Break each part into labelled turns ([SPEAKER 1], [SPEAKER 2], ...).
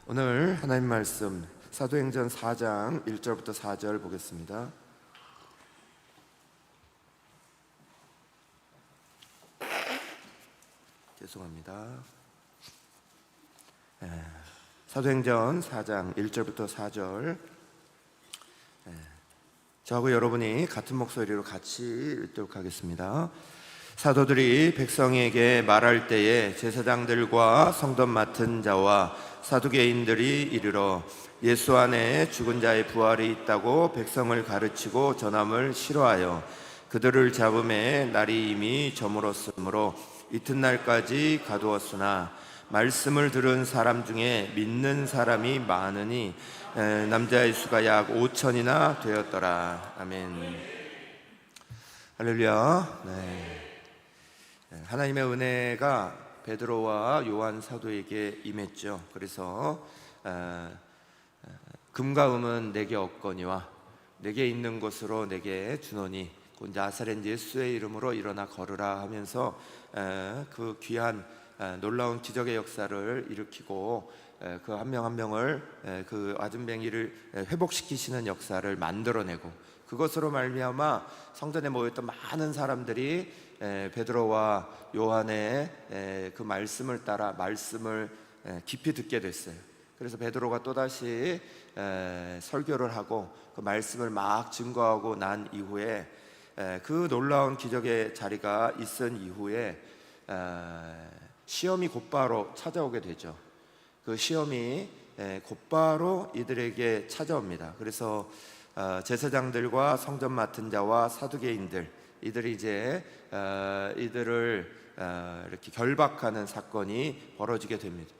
[SPEAKER 1] 오늘 하나님 말씀 사도행전 4장 1절부터 4절 보겠습니다. 죄송합니다. 사도행전 4장 1절부터 4절, 저하고 여러분이 같은 목소리로 같이 읽도록 하겠습니다. 사도들이 백성에게 말할 때에 제사장들과 성전 맡은 자와 사두개인들이 이르러 예수 안에 죽은 자의 부활이 있다고 백성을 가르치고 전함을 싫어하여 그들을 잡음에 날이 이미 저물었으므로 이튿날까지 가두었으나 말씀을 들은 사람 중에 믿는 사람이 많으니 남자의 수가 약 5천이나 되었더라. 아멘. 할렐루야. 하나님의 은혜가 베드로와 요한 사도에게 임했죠. 그래서 금과 금은 내게 없거니와 내게 있는 것으로 내게 주노니 곧 나사렛 예수의 이름으로 일어나 걸으라 하면서 그 귀한 놀라운 기적의 역사를 일으키고 그 한 명 한 명을 그 아둔뱅이를 회복시키시는 역사를 만들어내고, 그것으로 말미암아 성전에 모였던 많은 사람들이 베드로와 요한의 그 말씀을 따라 말씀을 깊이 듣게 됐어요. 그래서 베드로가 또다시 설교를 하고 그 말씀을 막 증거하고 난 이후에 그 놀라운 기적의 자리가 있은 이후에 시험이 곧바로 찾아오게 되죠. 그 시험이 곧바로 이들에게 찾아옵니다. 그래서 제사장들과 성전 맡은 자와 사두개인들, 이들이 이제 이들을 이렇게 결박하는 사건이 벌어지게 됩니다.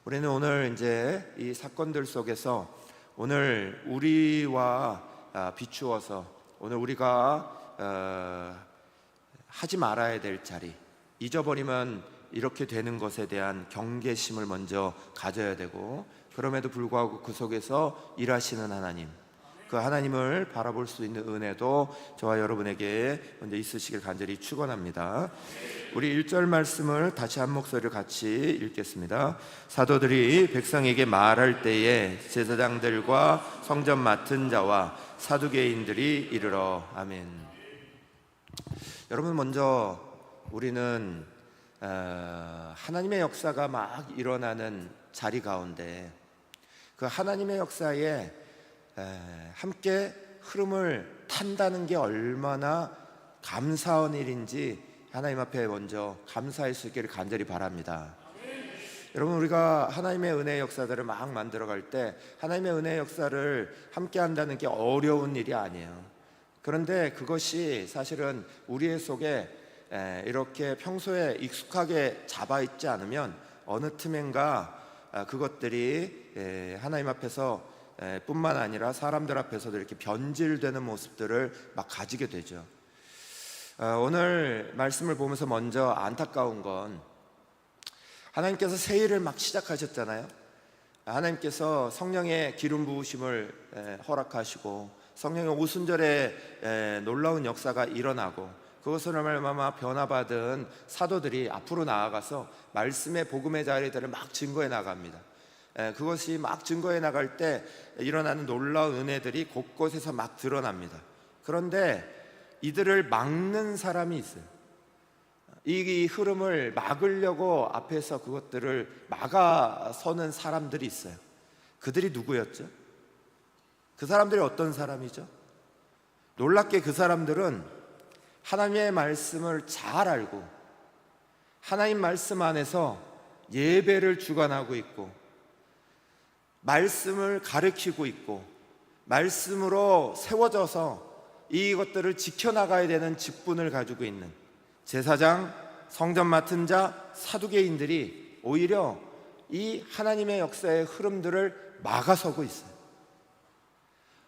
[SPEAKER 1] 우리는 오늘 이제 이 사건들 속에서 오늘 우리와 비추어서 오늘 우리가 하지 말아야 될 자리, 잊어버리면 이렇게 되는 것에 대한 경계심을 먼저 가져야 되고, 그럼에도 불구하고 그 속에서 일하시는 하나님, 그 하나님을 바라볼 수 있는 은혜도 저와 여러분에게 먼저 있으시길 간절히 축원합니다. 우리 1절 말씀을 다시 한 목소리로 같이 읽겠습니다. 사도들이 백성에게 말할 때에 제사장들과 성전 맡은 자와 사두개인들이 이르러. 아멘. 여러분, 먼저 우리는 하나님의 역사가 막 일어나는 자리 가운데 그 하나님의 역사에 함께 흐름을 탄다는 게 얼마나 감사한 일인지 하나님 앞에 먼저 감사할 수 있기를 간절히 바랍니다. 여러분, 우리가 하나님의 은혜의 역사들을 막 만들어갈 때 하나님의 은혜의 역사를 함께 한다는 게 어려운 일이 아니에요. 그런데 그것이 사실은 우리의 속에 이렇게 평소에 익숙하게 잡아있지 않으면 어느 틈엔가 그것들이 하나님 앞에서 뿐만 아니라 사람들 앞에서도 이렇게 변질되는 모습들을 막 가지게 되죠. 오늘 말씀을 보면서 먼저 안타까운 건, 하나님께서 새 일을 막 시작하셨잖아요. 하나님께서 성령의 기름 부으심을 허락하시고 성령의 오순절에 놀라운 역사가 일어나고, 그것으로 말미암아 변화받은 사도들이 앞으로 나아가서 말씀의 복음의 자리들을 막 증거해 나갑니다. 그것이 막 증거해 나갈 때 일어나는 놀라운 은혜들이 곳곳에서 막 드러납니다. 그런데 이들을 막는 사람이 있어요. 이 흐름을 막으려고 앞에서 그것들을 막아서는 사람들이 있어요. 그들이 누구였죠? 그 사람들이 어떤 사람이죠? 놀랍게 그 사람들은 하나님의 말씀을 잘 알고 하나님 말씀 안에서 예배를 주관하고 있고 말씀을 가르치고 있고 말씀으로 세워져서 이것들을 지켜나가야 되는 직분을 가지고 있는 제사장, 성전 맡은 자, 사두개인들이 오히려 이 하나님의 역사의 흐름들을 막아서고 있어요.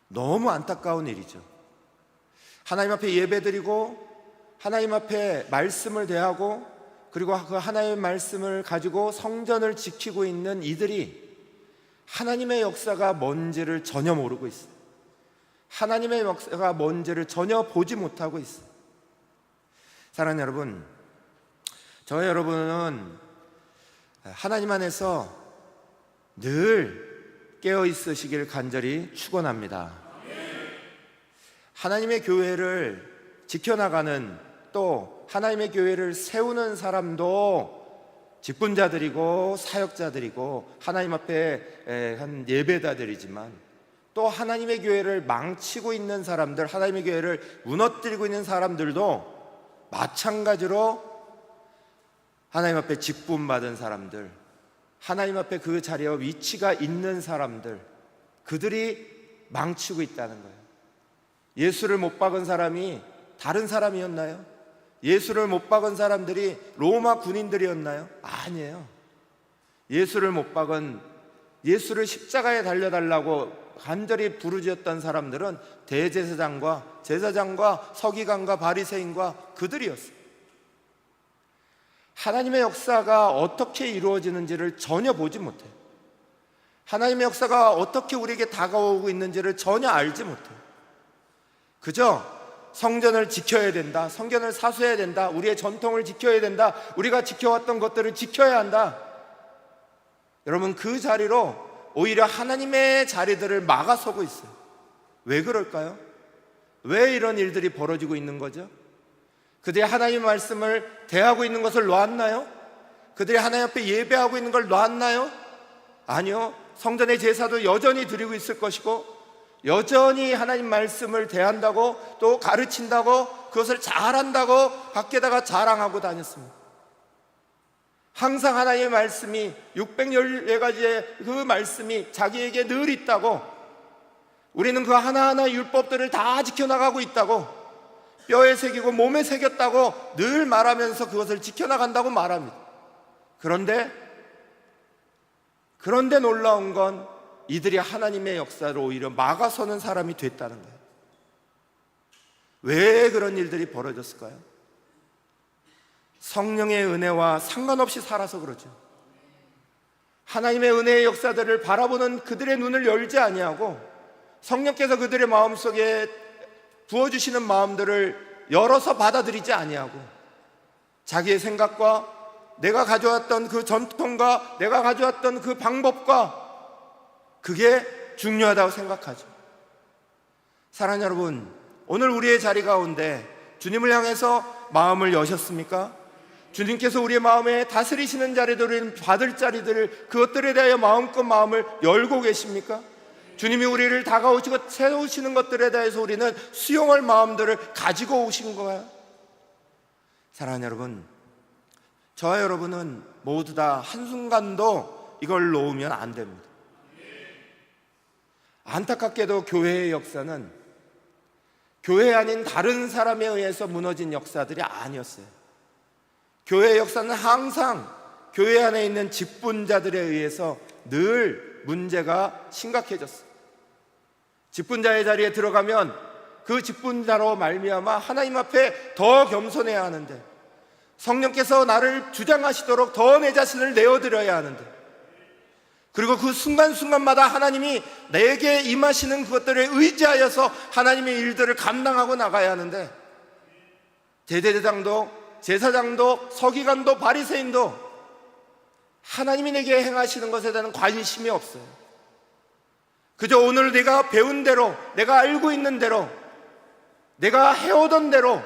[SPEAKER 1] 너무 안타까운 일이죠. 하나님 앞에 예배드리고 하나님 앞에 말씀을 대하고 그리고 그 하나님의 말씀을 가지고 성전을 지키고 있는 이들이 하나님의 역사가 뭔지를 전혀 모르고 있어요. 하나님의 역사가 뭔지를 전혀 보지 못하고 있어요. 사랑하는 여러분, 저와 여러분은 하나님 안에서 늘 깨어 있으시길 간절히 축원합니다. 하나님의 교회를 지켜나가는, 또 하나님의 교회를 세우는 사람도 직분자들이고 사역자들이고 하나님 앞에 한 예배자들이지만, 또 하나님의 교회를 망치고 있는 사람들, 하나님의 교회를 무너뜨리고 있는 사람들도 마찬가지로 하나님 앞에 직분받은 사람들, 하나님 앞에 그 자리와 위치가 있는 사람들, 그들이 망치고 있다는 거예요. 예수를 못 박은 사람이 다른 사람이었나요? 예수를 못 박은 사람들이 로마 군인들이었나요? 아니에요. 예수를 못 박은, 예수를 십자가에 달려달라고 간절히 부르짖었던 사람들은 대제사장과 제사장과 서기관과 바리새인과 그들이었어요. 하나님의 역사가 어떻게 이루어지는지를 전혀 보지 못해요. 하나님의 역사가 어떻게 우리에게 다가오고 있는지를 전혀 알지 못해요. 그저 성전을 지켜야 된다, 성전을 사수해야 된다, 우리의 전통을 지켜야 된다, 우리가 지켜왔던 것들을 지켜야 한다. 여러분, 그 자리로 오히려 하나님의 자리들을 막아서고 있어요. 왜 그럴까요? 왜 이런 일들이 벌어지고 있는 거죠? 그들이 하나님의 말씀을 대하고 있는 것을 놓았나요? 그들이 하나님 앞에 예배하고 있는 걸 놓았나요? 아니요. 성전의 제사도 여전히 드리고 있을 것이고, 여전히 하나님 말씀을 대한다고, 또 가르친다고, 그것을 잘한다고 밖에다가 자랑하고 다녔습니다. 항상 하나님의 말씀이 614가지의 그 말씀이 자기에게 늘 있다고, 우리는 그 하나하나 율법들을 다 지켜나가고 있다고, 뼈에 새기고 몸에 새겼다고 늘 말하면서 그것을 지켜나간다고 말합니다. 그런데 놀라운 건 이들이 하나님의 역사를 오히려 막아서는 사람이 됐다는 거예요. 왜 그런 일들이 벌어졌을까요? 성령의 은혜와 상관없이 살아서 그러죠. 하나님의 은혜의 역사들을 바라보는 그들의 눈을 열지 아니하고, 성령께서 그들의 마음속에 부어주시는 마음들을 열어서 받아들이지 아니하고, 자기의 생각과 내가 가져왔던 그 전통과 내가 가져왔던 그 방법과 그게 중요하다고 생각하죠. 사랑하는 여러분, 오늘 우리의 자리 가운데 주님을 향해서 마음을 여셨습니까? 주님께서 우리의 마음에 다스리시는 자리들을 받을 자리들을, 그것들에 대하여 마음껏 마음을 열고 계십니까? 주님이 우리를 다가오시고 세우시는 것들에 대해서 우리는 수용할 마음들을 가지고 오신 거예요. 사랑하는 여러분, 저와 여러분은 모두 다 한순간도 이걸 놓으면 안 됩니다. 안타깝게도 교회의 역사는 교회 아닌 다른 사람에 의해서 무너진 역사들이 아니었어요. 교회의 역사는 항상 교회 안에 있는 직분자들에 의해서 늘 문제가 심각해졌어요. 직분자의 자리에 들어가면 그 직분자로 말미암아 하나님 앞에 더 겸손해야 하는데, 성령께서 나를 주장하시도록 더 내 자신을 내어드려야 하는데, 그리고 그 순간순간마다 하나님이 내게 임하시는 그것들에 의지하여서 하나님의 일들을 감당하고 나가야 하는데, 대제사장도 제사장도 서기관도 바리새인도 하나님이 내게 행하시는 것에 대한 관심이 없어요. 그저 오늘 내가 배운 대로, 내가 알고 있는 대로, 내가 해오던 대로,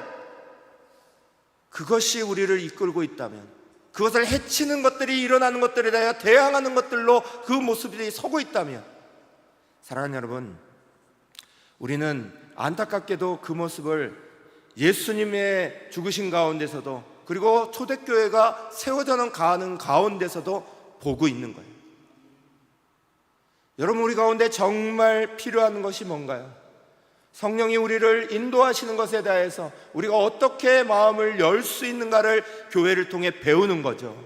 [SPEAKER 1] 그것이 우리를 이끌고 있다면, 그것을 해치는 것들이 일어나는 것들에 대하여 대항하는 것들로 그 모습이 서고 있다면, 사랑하는 여러분, 우리는 안타깝게도 그 모습을 예수님의 죽으신 가운데서도, 그리고 초대교회가 세워져 가는 가운데서도 보고 있는 거예요. 여러분, 우리 가운데 정말 필요한 것이 뭔가요? 성령이 우리를 인도하시는 것에 대해서 우리가 어떻게 마음을 열 수 있는가를 교회를 통해 배우는 거죠.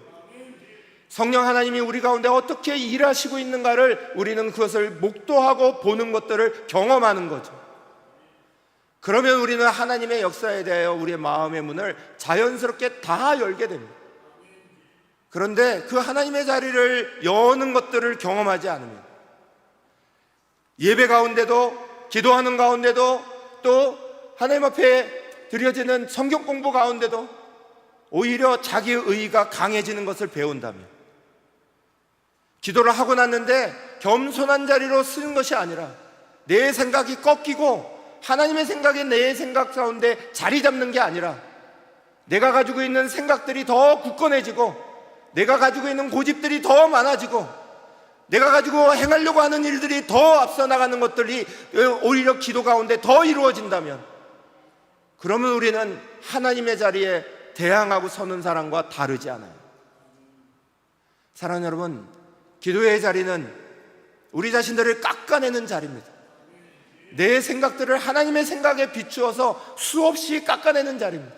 [SPEAKER 1] 성령 하나님이 우리 가운데 어떻게 일하시고 있는가를 우리는 그것을 목도하고 보는 것들을 경험하는 거죠. 그러면 우리는 하나님의 역사에 대하여 우리의 마음의 문을 자연스럽게 다 열게 됩니다. 그런데 그 하나님의 자리를 여는 것들을 경험하지 않으면, 예배 가운데도, 기도하는 가운데도, 또 하나님 앞에 드려지는 성경 공부 가운데도 오히려 자기의 의의가 강해지는 것을 배운다면, 기도를 하고 났는데 겸손한 자리로 쓰는 것이 아니라 내 생각이 꺾이고 하나님의 생각에 내 생각 가운데 자리 잡는 게 아니라 내가 가지고 있는 생각들이 더 굳건해지고 내가 가지고 있는 고집들이 더 많아지고 내가 가지고 행하려고 하는 일들이 더 앞서 나가는 것들이 오히려 기도 가운데 더 이루어진다면, 그러면 우리는 하나님의 자리에 대항하고 서는 사람과 다르지 않아요. 사랑하는 여러분, 기도의 자리는 우리 자신들을 깎아내는 자리입니다. 내 생각들을 하나님의 생각에 비추어서 수없이 깎아내는 자리입니다.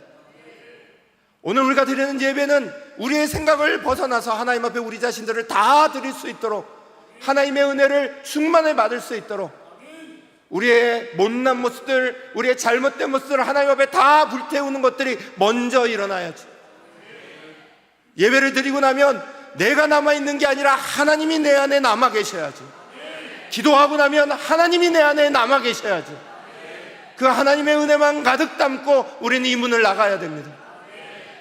[SPEAKER 1] 오늘 우리가 드리는 예배는 우리의 생각을 벗어나서 하나님 앞에 우리 자신들을 다 드릴 수 있도록, 하나님의 은혜를 충만히 받을 수 있도록, 우리의 못난 모습들, 우리의 잘못된 모습들을 하나님 앞에 다 불태우는 것들이 먼저 일어나야지. 예배를 드리고 나면 내가 남아있는 게 아니라 하나님이 내 안에 남아 계셔야지. 기도하고 나면 하나님이 내 안에 남아 계셔야지. 그 하나님의 은혜만 가득 담고 우리는 이 문을 나가야 됩니다.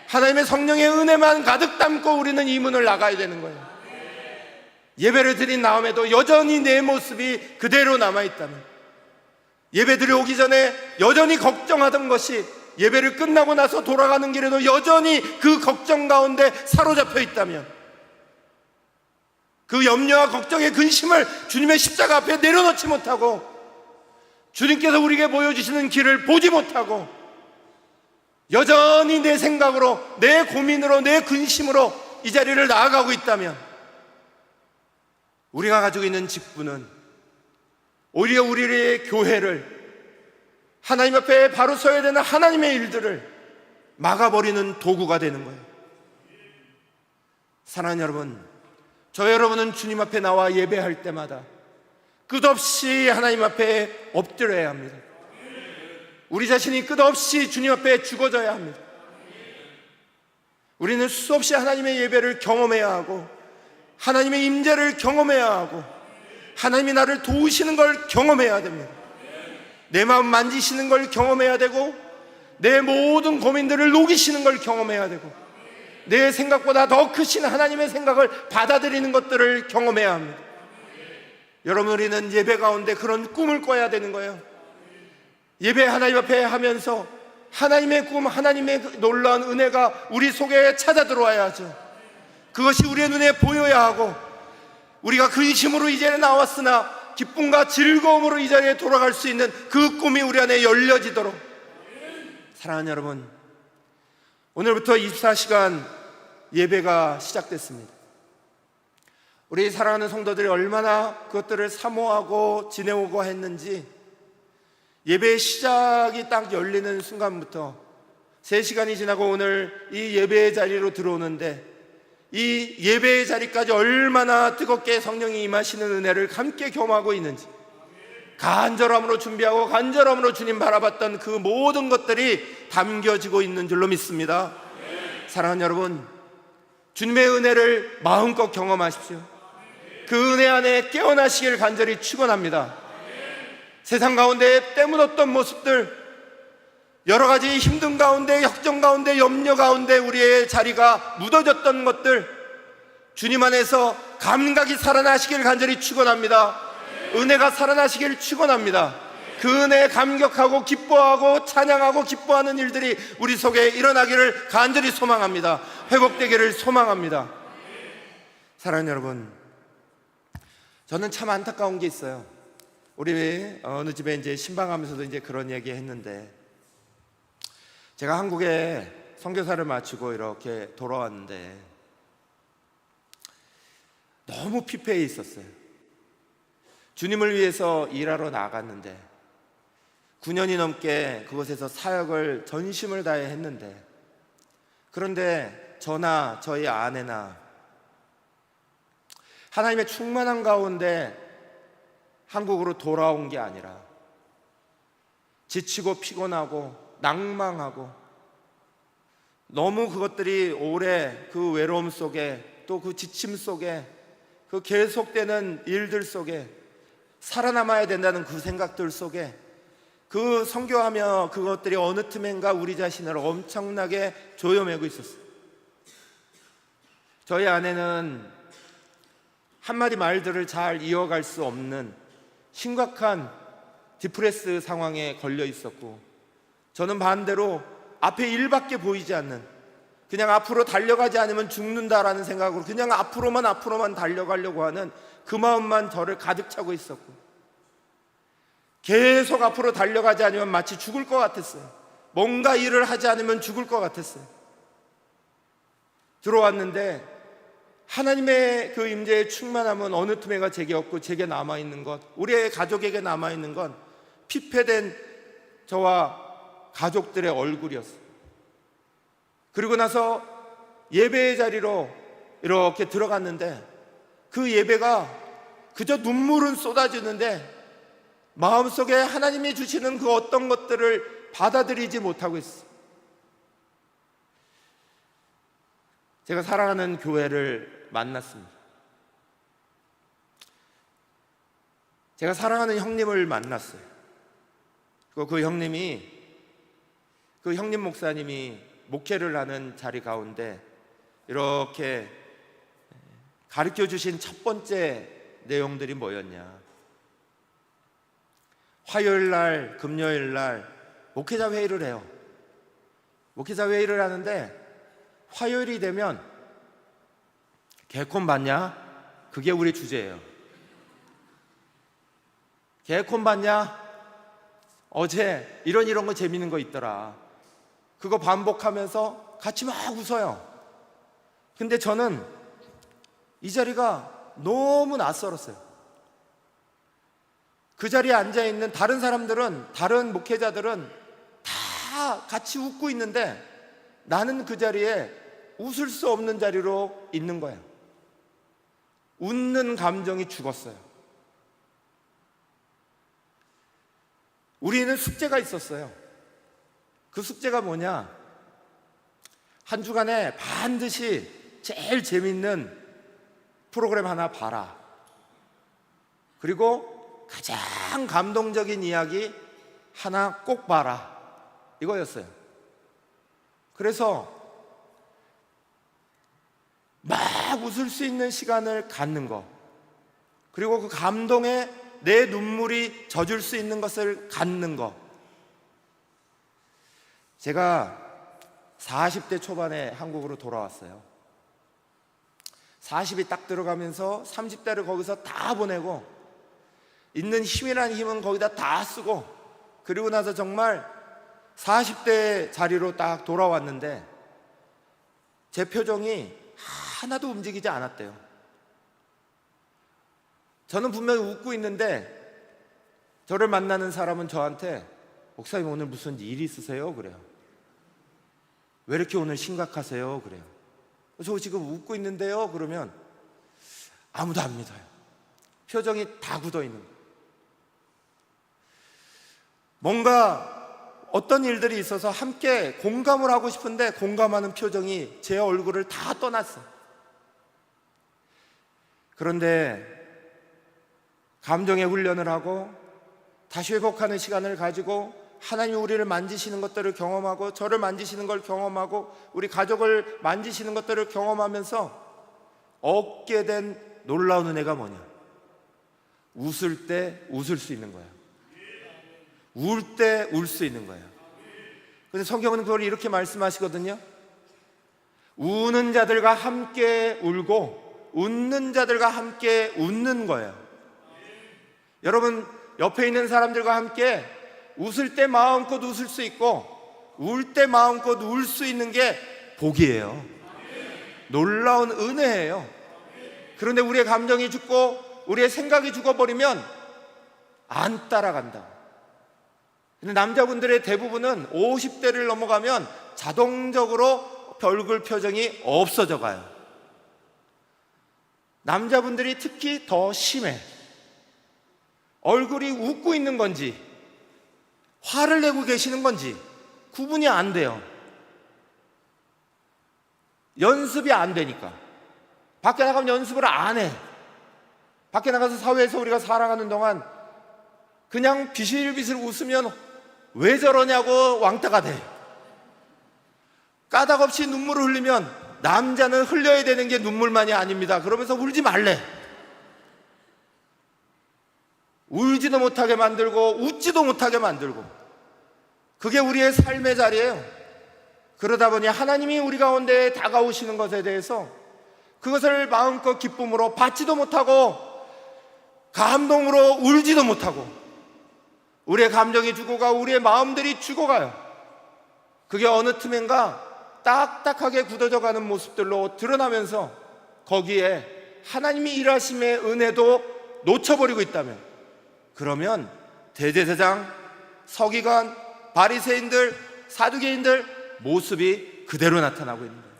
[SPEAKER 1] 하나님의 성령의 은혜만 가득 담고 우리는 이 문을 나가야 되는 거예요. 예배를 드린 다음에도 여전히 내 모습이 그대로 남아있다면, 예배 드려오기 전에 여전히 걱정하던 것이 예배를 끝나고 나서 돌아가는 길에도 여전히 그 걱정 가운데 사로잡혀 있다면, 그 염려와 걱정의 근심을 주님의 십자가 앞에 내려놓지 못하고 주님께서 우리에게 보여주시는 길을 보지 못하고 여전히 내 생각으로, 내 고민으로, 내 근심으로 이 자리를 나아가고 있다면, 우리가 가지고 있는 직분은 오히려 우리의 교회를, 하나님 앞에 바로 서야 되는 하나님의 일들을 막아버리는 도구가 되는 거예요. 사랑하는 여러분, 저 여러분은 주님 앞에 나와 예배할 때마다 끝없이 하나님 앞에 엎드려야 합니다. 우리 자신이 끝없이 주님 앞에 죽어져야 합니다. 우리는 수없이 하나님의 예배를 경험해야 하고, 하나님의 임재를 경험해야 하고, 하나님이 나를 도우시는 걸 경험해야 됩니다. 내 마음 만지시는 걸 경험해야 되고, 내 모든 고민들을 녹이시는 걸 경험해야 되고, 내 생각보다 더 크신 하나님의 생각을 받아들이는 것들을 경험해야 합니다. 여러분, 우리는 예배 가운데 그런 꿈을 꿔야 되는 거예요. 예배 하나님 앞에 하면서 하나님의 꿈, 하나님의 놀라운 은혜가 우리 속에 찾아 들어와야 하죠. 그것이 우리의 눈에 보여야 하고, 우리가 근심으로 이 자리에 나왔으나 기쁨과 즐거움으로 이 자리에 돌아갈 수 있는 그 꿈이 우리 안에 열려지도록. 사랑하는 여러분, 오늘부터 24시간 예배가 시작됐습니다. 우리 사랑하는 성도들이 얼마나 그것들을 사모하고 지내오고 했는지, 예배의 시작이 딱 열리는 순간부터 3시간이 지나고 오늘 이 예배의 자리로 들어오는데, 이 예배의 자리까지 얼마나 뜨겁게 성령이 임하시는 은혜를 함께 경험하고 있는지, 간절함으로 준비하고 간절함으로 주님 바라봤던 그 모든 것들이 담겨지고 있는 줄로 믿습니다. 사랑하는 여러분, 주님의 은혜를 마음껏 경험하십시오. 그 은혜 안에 깨어나시길 간절히 축원합니다. 세상 가운데 때묻었던 모습들, 여러 가지 힘든 가운데, 역정 가운데, 염려 가운데 우리의 자리가 묻어졌던 것들, 주님 안에서 감각이 살아나시길 간절히 축원합니다. 은혜가 살아나시길 축원합니다. 그 은혜에 감격하고 기뻐하고 찬양하고 기뻐하는 일들이 우리 속에 일어나기를 간절히 소망합니다. 회복되기를 소망합니다. 사랑하는 여러분, 저는 참 안타까운 게 있어요. 우리 어느 집에 이제 신방하면서도 이제 그런 얘기 했는데, 제가 한국에 선교사를 마치고 이렇게 돌아왔는데 너무 피폐해 있었어요. 주님을 위해서 일하러 나갔는데 9년이 넘게 그곳에서 사역을 전심을 다해 했는데, 그런데 저나 저희 아내나 하나님의 충만한 가운데 한국으로 돌아온 게 아니라 지치고 피곤하고 낭망하고, 너무 그것들이 오래 그 외로움 속에, 또 그 지침 속에, 그 계속되는 일들 속에, 살아남아야 된다는 그 생각들 속에, 그 선교하며 그것들이 어느 틈엔가 우리 자신을 엄청나게 조여매고 있었어요. 저희 아내는 한마디 말들을 잘 이어갈 수 없는 심각한 디프레스 상황에 걸려 있었고, 저는 반대로 앞에 일밖에 보이지 않는, 그냥 앞으로 달려가지 않으면 죽는다라는 생각으로 그냥 앞으로만 달려가려고 하는 그 마음만 저를 가득 차고 있었고, 계속 앞으로 달려가지 않으면 마치 죽을 것 같았어요. 뭔가 일을 하지 않으면 죽을 것 같았어요. 들어왔는데 하나님의 그 임재의 충만함은 어느 틈에가 제게 없고, 제게 남아있는 것, 우리의 가족에게 남아있는 건 피폐된 저와 가족들의 얼굴이었어요. 그리고 나서 예배의 자리로 이렇게 들어갔는데 그 예배가 그저 눈물은 쏟아지는데 마음속에 하나님이 주시는 그 어떤 것들을 받아들이지 못하고 있어요. 제가 사랑하는 교회를 만났습니다. 제가 사랑하는 형님을 만났어요. 그리고 그 형님 목사님이 목회를 하는 자리 가운데 이렇게 가르쳐 주신 첫 번째 내용들이 뭐였냐, 화요일날, 금요일날 목회자 회의를 해요. 목회자 회의를 하는데 화요일이 되면 개콘 봤냐? 그게 우리 주제예요. 개콘 봤냐? 어제 이런 거 재밌는 거 있더라. 그거 반복하면서 같이 막 웃어요. 근데 저는 이 자리가 너무 낯설었어요. 그 자리에 앉아있는 다른 사람들은, 다른 목회자들은 다 같이 웃고 있는데 나는 그 자리에 웃을 수 없는 자리로 있는 거예요. 웃는 감정이 죽었어요. 우리는 숙제가 있었어요. 그 숙제가 뭐냐, 한 주간에 반드시 제일 재밌는 프로그램 하나 봐라. 그리고 가장 감동적인 이야기 하나 꼭 봐라. 이거였어요. 그래서 막 웃을 수 있는 시간을 갖는 거, 그리고 그 감동에 내 눈물이 젖을 수 있는 것을 갖는 거. 제가 40대 초반에 한국으로 돌아왔어요. 40이 딱 들어가면서 30대를 거기서 다 보내고 있는 힘이라는 힘은 거기다 다 쓰고, 그리고 나서 정말 40대 자리로 딱 돌아왔는데 제 표정이 하나도 움직이지 않았대요. 저는 분명히 웃고 있는데 저를 만나는 사람은 저한테 목사님 오늘 무슨 일이 있으세요? 그래요. 왜 이렇게 오늘 심각하세요? 그래요. 저 지금 웃고 있는데요. 그러면 아무도 안 믿어요. 표정이 다 굳어 있는 거예요. 뭔가 어떤 일들이 있어서 함께 공감을 하고 싶은데 공감하는 표정이 제 얼굴을 다 떠났어요. 그런데 감정의 훈련을 하고 다시 회복하는 시간을 가지고 하나님이 우리를 만지시는 것들을 경험하고, 저를 만지시는 걸 경험하고, 우리 가족을 만지시는 것들을 경험하면서 얻게 된 놀라운 은혜가 뭐냐, 웃을 때 웃을 수 있는 거야. 울 때 울 수 있는 거예요. 근데 성경은 그걸 이렇게 말씀하시거든요. 우는 자들과 함께 울고 웃는 자들과 함께 웃는 거예요. 여러분, 옆에 있는 사람들과 함께 웃을 때 마음껏 웃을 수 있고 울 때 마음껏 울 수 있는 게 복이에요. 놀라운 은혜예요. 그런데 우리의 감정이 죽고 우리의 생각이 죽어버리면 안 따라간다. 근데 남자분들의 대부분은 50대를 넘어가면 자동적으로 얼굴 표정이 없어져 가요. 남자분들이 특히 더 심해. 얼굴이 웃고 있는 건지 화를 내고 계시는 건지 구분이 안 돼요. 연습이 안 되니까. 밖에 나가면 연습을 안 해. 밖에 나가서 사회에서 우리가 살아가는 동안 그냥 비실비실 웃으면 왜 저러냐고 왕따가 돼. 까닭없이 눈물을 흘리면 남자는 흘려야 되는 게 눈물만이 아닙니다. 그러면서 울지 말래. 울지도 못하게 만들고 웃지도 못하게 만들고, 그게 우리의 삶의 자리예요. 그러다 보니 하나님이 우리 가운데 다가오시는 것에 대해서 그것을 마음껏 기쁨으로 받지도 못하고 감동으로 울지도 못하고, 우리의 감정이 죽어가 우리의 마음들이 죽어가요. 그게 어느 틈엔가 딱딱하게 굳어져가는 모습들로 드러나면서 거기에 하나님이 일하심의 은혜도 놓쳐버리고 있다면, 그러면 대제사장, 서기관, 바리새인들, 사두개인들 모습이 그대로 나타나고 있는 거예요.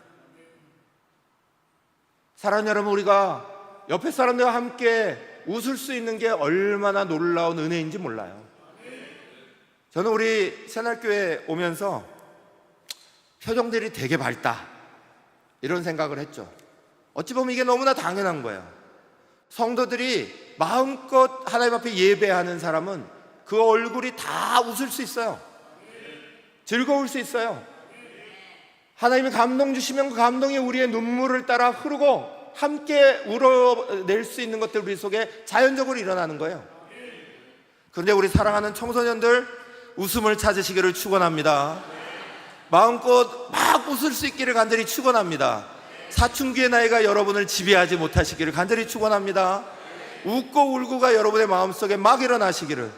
[SPEAKER 1] 사랑하는 여러분, 우리가 옆에 사람들과 함께 웃을 수 있는 게 얼마나 놀라운 은혜인지 몰라요. 저는 우리 새날교회 오면서 표정들이 되게 밝다, 이런 생각을 했죠. 어찌 보면 이게 너무나 당연한 거예요. 성도들이 마음껏 하나님 앞에 예배하는 사람은 그 얼굴이 다 웃을 수 있어요. 즐거울 수 있어요. 하나님이 감동 주시면 그 감동이 우리의 눈물을 따라 흐르고 함께 울어낼 수 있는 것들 우리 속에 자연적으로 일어나는 거예요. 그런데 우리 사랑하는 청소년들, 웃음을 찾으시기를 축원합니다. 마음껏 막 웃을 수 있기를 간절히 축원합니다. 사춘기의 나이가 여러분을 지배하지 못하시기를 간절히 축원합니다. 웃고 울고가 여러분의 마음속에 막 일어나시기를.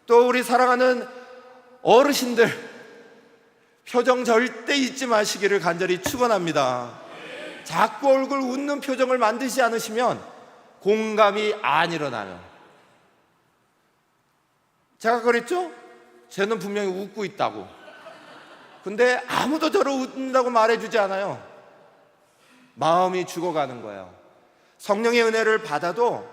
[SPEAKER 1] 또 우리 사랑하는 어르신들, 표정 절대 잊지 마시기를 간절히 축원합니다. 자꾸 얼굴 웃는 표정을 만드지 않으시면 공감이 안 일어나요. 제가 그랬죠? 쟤는 분명히 웃고 있다고. 근데 아무도 저를 웃는다고 말해주지 않아요. 마음이 죽어가는 거예요. 성령의 은혜를 받아도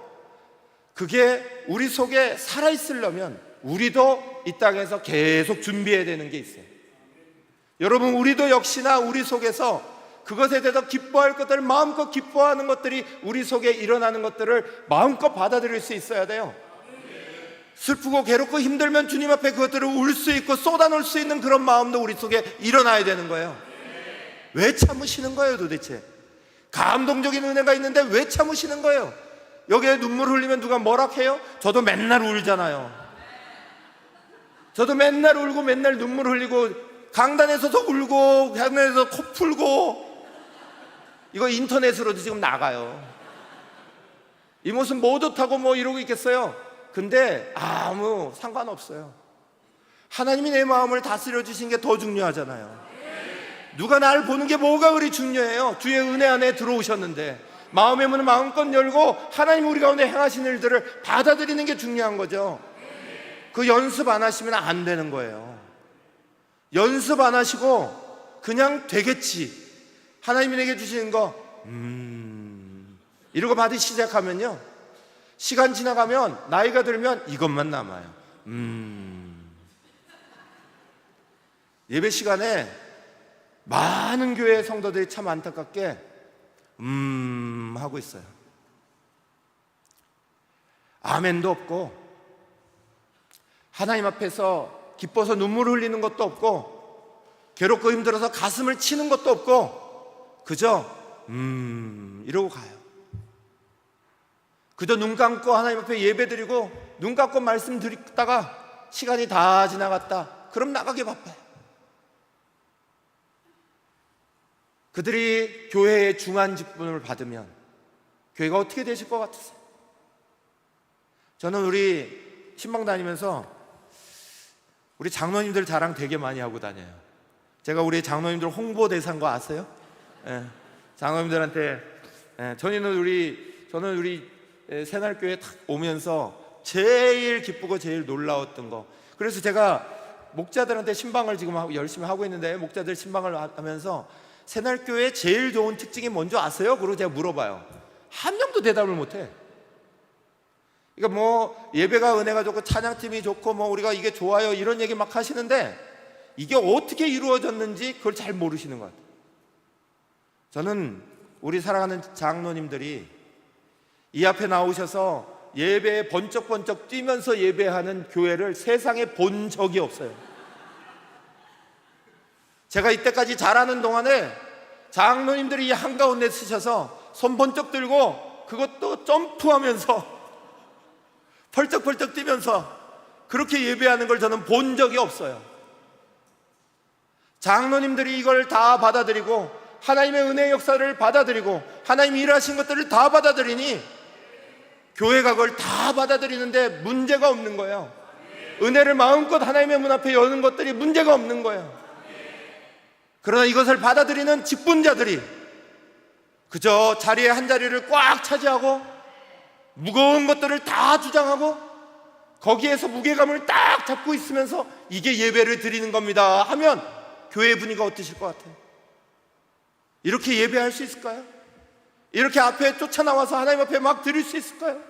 [SPEAKER 1] 그게 우리 속에 살아있으려면 우리도 이 땅에서 계속 준비해야 되는 게 있어요. 여러분, 우리도 역시나 우리 속에서 그것에 대해서 기뻐할 것들, 마음껏 기뻐하는 것들이 우리 속에 일어나는 것들을 마음껏 받아들일 수 있어야 돼요. 슬프고 괴롭고 힘들면 주님 앞에 그것들을 울 수 있고 쏟아놓을 수 있는 그런 마음도 우리 속에 일어나야 되는 거예요. 왜 참으시는 거예요 도대체? 감동적인 은혜가 있는데 왜 참으시는 거예요? 여기에 눈물 흘리면 누가 뭐라 해요? 저도 맨날 울잖아요. 저도 맨날 울고 맨날 눈물 흘리고 강단에서도 울고 강단에서 코 풀고, 이거 인터넷으로도 지금 나가요. 이 모습 뭐 좋다고 뭐 이러고 있겠어요? 근데 아무 상관없어요. 하나님이 내 마음을 다스려 주신 게 더 중요하잖아요. 누가 나를 보는 게 뭐가 그리 중요해요? 주의 은혜 안에 들어오셨는데 마음의 문을 마음껏 열고 하나님 우리 가운데 행하신 일들을 받아들이는 게 중요한 거죠. 그 연습 안 하시면 안 되는 거예요. 연습 안 하시고 그냥 되겠지, 하나님이 내게 주시는 거 이러고 받기 시작하면요, 시간 지나가면 나이가 들면 이것만 남아요. 예배 시간에 많은 교회 성도들이 참 안타깝게 하고 있어요. 아멘도 없고 하나님 앞에서 기뻐서 눈물을 흘리는 것도 없고 괴롭고 힘들어서 가슴을 치는 것도 없고 그저 이러고 가요. 그저 눈 감고 하나님 앞에 예배드리고 눈 감고 말씀 드리다가 시간이 다 지나갔다 그럼 나가기 바빠요. 그들이 교회의 중한 직분을 받으면 교회가 어떻게 되실 것 같으세요? 저는 우리 신방 다니면서 우리 장로님들 자랑 되게 많이 하고 다녀요. 제가 우리 장로님들 홍보 대사인 거 아세요? 예, 장로님들한테 저는 우리 새날교회 딱 오면서 제일 기쁘고 제일 놀라웠던 거, 그래서 제가 목자들한테 신방을 지금 열심히 하고 있는데 목자들 신방을 하면서 새날교회 제일 좋은 특징이 뭔지 아세요? 그러고 제가 물어봐요. 한 명도 대답을 못해. 그러니까 뭐 예배가 은혜가 좋고 찬양팀이 좋고 뭐 우리가 이게 좋아요 이런 얘기 막 하시는데 이게 어떻게 이루어졌는지 그걸 잘 모르시는 것 같아요. 저는 우리 사랑하는 장로님들이 이 앞에 나오셔서 예배에 번쩍번쩍 뛰면서 예배하는 교회를 세상에 본 적이 없어요. 제가 이때까지 잘하는 동안에 장로님들이 이 한가운데 쓰셔서 손 번쩍 들고 그것도 점프하면서 펄쩍펄쩍 뛰면서 그렇게 예배하는 걸 저는 본 적이 없어요. 장로님들이 이걸 다 받아들이고 하나님의 은혜의 역사를 받아들이고 하나님이 일하신 것들을 다 받아들이니 교회가 그걸 다 받아들이는데 문제가 없는 거예요. 은혜를 마음껏 하나님의 문 앞에 여는 것들이 문제가 없는 거예요. 그러나 이것을 받아들이는 직분자들이 그저 자리에 한 자리를 꽉 차지하고 무거운 것들을 다 주장하고 거기에서 무게감을 딱 잡고 있으면서 이게 예배를 드리는 겁니다 하면 교회 분위기가 어떠실 것 같아요? 이렇게 예배할 수 있을까요? 이렇게 앞에 쫓아나와서 하나님 앞에 막 드릴 수 있을까요?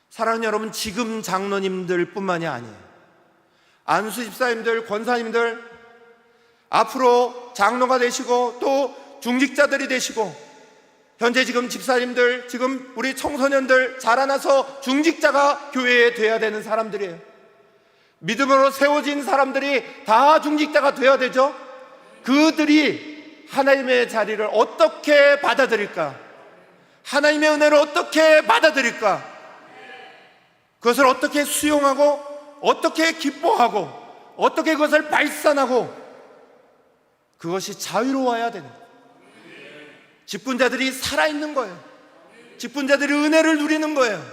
[SPEAKER 1] 사랑하는 여러분, 지금 장로님들 뿐만이 아니에요. 안수 집사님들, 권사님들, 앞으로 장로가 되시고 또 중직자들이 되시고 현재 지금 집사님들, 지금 우리 청소년들 자라나서 중직자가 교회에 돼야 되는 사람들이에요. 믿음으로 세워진 사람들이 다 중직자가 돼야 되죠. 그들이 하나님의 자리를 어떻게 받아들일까? 하나님의 은혜를 어떻게 받아들일까? 그것을 어떻게 수용하고 어떻게 기뻐하고 어떻게 그것을 발산하고 그것이 자유로워야 되는 거예요. 직분자들이 살아있는 거예요. 직분자들이 은혜를 누리는 거예요.